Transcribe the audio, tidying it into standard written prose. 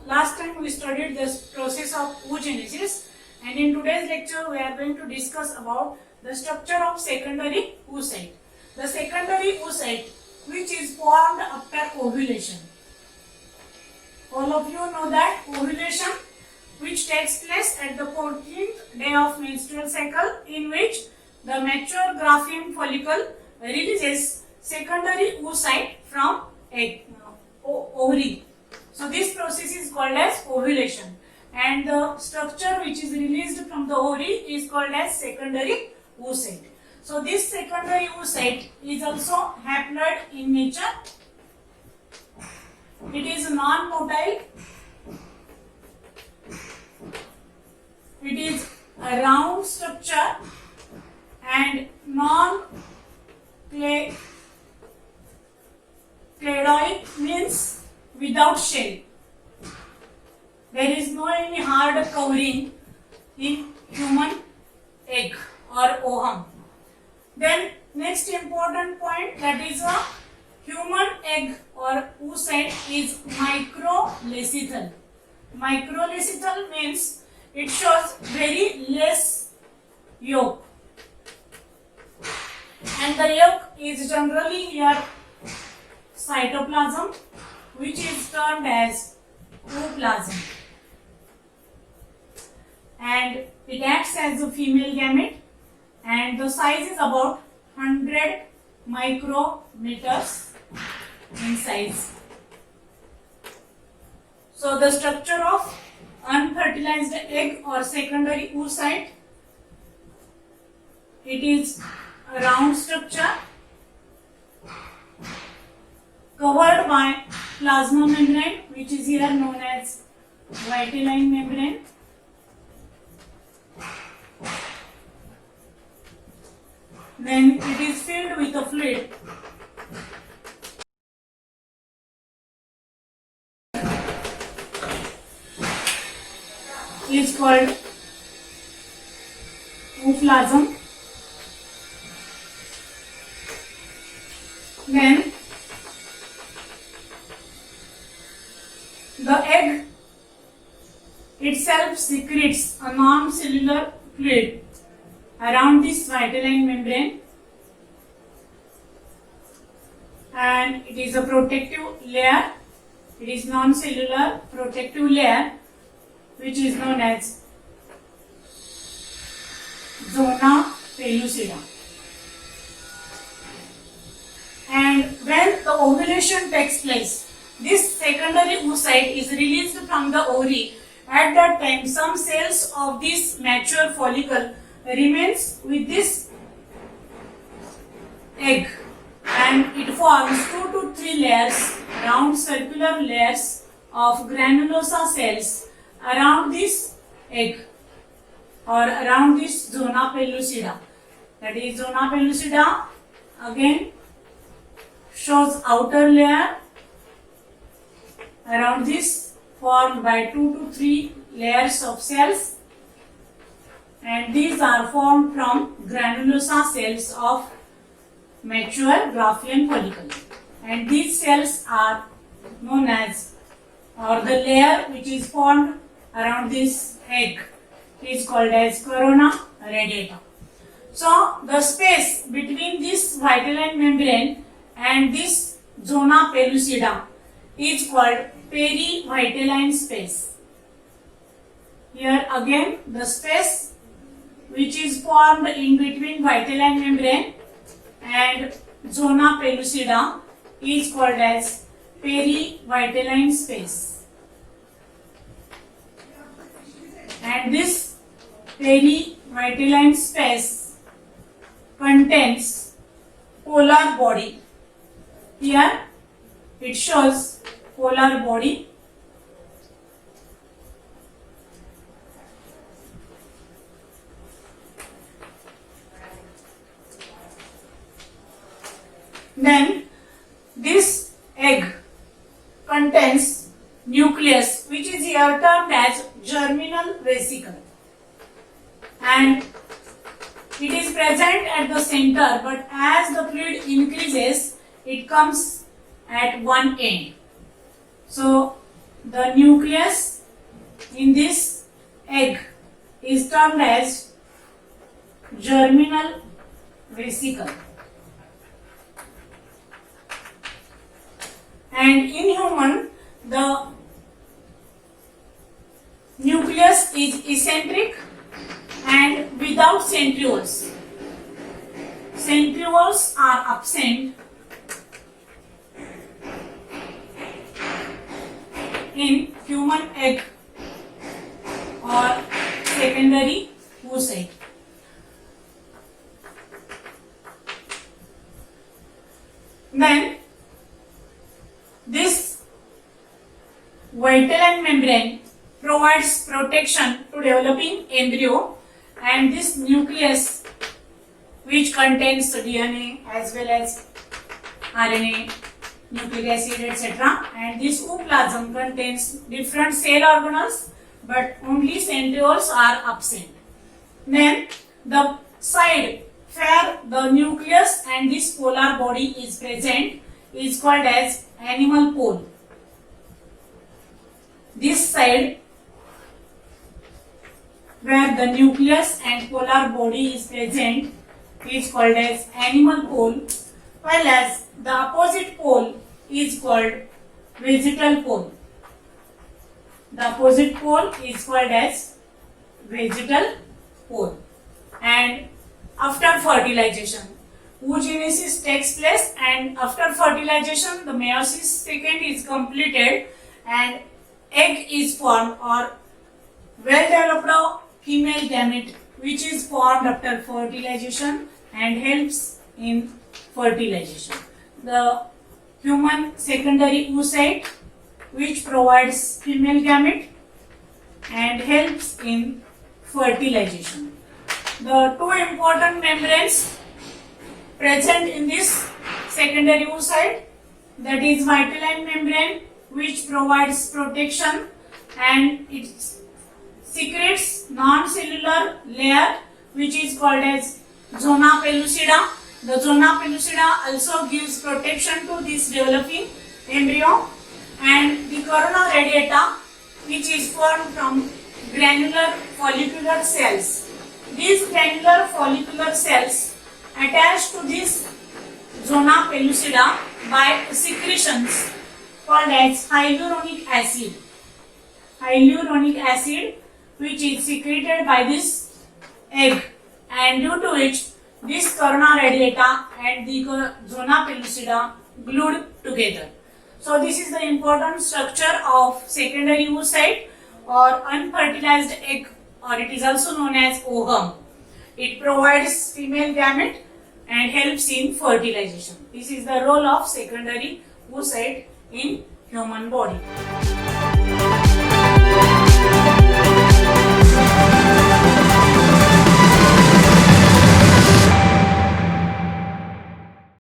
last time we studied this process of oogenesis, and in today's lecture we are going to discuss about the structure of secondary oocyte. The secondary oocyte which is formed after ovulation. All of you know that ovulation which takes place at the 14th day of menstrual cycle, in which the mature Graafian follicle releases secondary oocyte from egg, ovary. So this process is called as ovulation, and the structure which is released from the ovary is called as secondary oocyte. So this secondary oocyte is also haploid in nature. It is non-motile. It is a round structure and non-cladoid means without shell. There is no any hard covering in human egg or ovum. Then next important point, that is a human egg or oocyte is microleucisthal. Microleucisthal means it shows very less yolk, and the yolk is generally near cytoplasm, which is termed as ooplasm, and it acts as a female gamete, and the size is about 100 micrometers in size. So the structure of unfertilized egg or secondary oocyte, it is a round structure covered by plasma membrane, which is here known as vitelline membrane. Then it is filled with a fluid. It is called ooplasm. Then the egg itself secretes a non-cellular fluid around this vitelline membrane, and it is a protective layer. It is non-cellular protective layer which is known as zona pellucida. And when the ovulation takes place, this secondary oocyte is released from the ovary. At that time, some cells of this mature follicle remains with this egg, and it forms 2 to 3 layers, round circular layers of granulosa cells around this egg or around this zona pellucida. That is, zona pellucida again shows outer layer around this, formed by 2 to 3 layers of cells, and these are formed from granulosa cells of mature Graafian follicle, and these cells are known as, or the layer which is formed around this egg is called as corona radiata. So the space between this vitelline membrane and this zona pellucida is called perivitelline space. Here again the space which is formed in between vitelline membrane and zona pellucida is called as perivitelline space. And this perivitelline space contains polar body. Here it shows polar body. Then this egg contains nucleus, which is here termed as germinal vesicle, and it is present at the center, but as the fluid increases, it comes at one end. So the nucleus in this egg is termed as germinal vesicle. And in human, the nucleus is eccentric and without centrioles. Centrioles are absent in human egg or secondary oocyte. Then this vitelline membrane provides protection to developing embryo, and this nucleus, which contains DNA as well as RNA, nucleic acid, etc. And this ooplasm contains different cell organelles, but only centrioles are absent. Then the side where the nucleus and this polar body is present is called as animal pole. This side where the nucleus and polar body is present is called as animal pole, while as the opposite pole is called vegetal pole. The opposite pole is called as vegetal pole. And after fertilization, oogenesis takes place, and after fertilization the meiosis second is completed and egg is formed, or well developed female gamete which is formed after fertilization and helps in fertilization. The human secondary oocyte which provides female gamete and helps in fertilization. The two important membranes present in this secondary oocyte, that is vitelline membrane, which provides protection and it secretes non-cellular layer which is called as zona pellucida. The zona pellucida also gives protection to this developing embryo, and the corona radiata, which is formed from granular follicular cells. These granular follicular cells attach to this zona pellucida by secretions called as hyaluronic acid. Hyaluronic acid, which is secreted by this egg, and due to which this corona radiata and the zona pellucida glued together. So this is the important structure of secondary oocyte or unfertilized egg, or it is also known as ovum. It provides female gamete and helps in fertilization. This is the role of secondary oocyte in human body.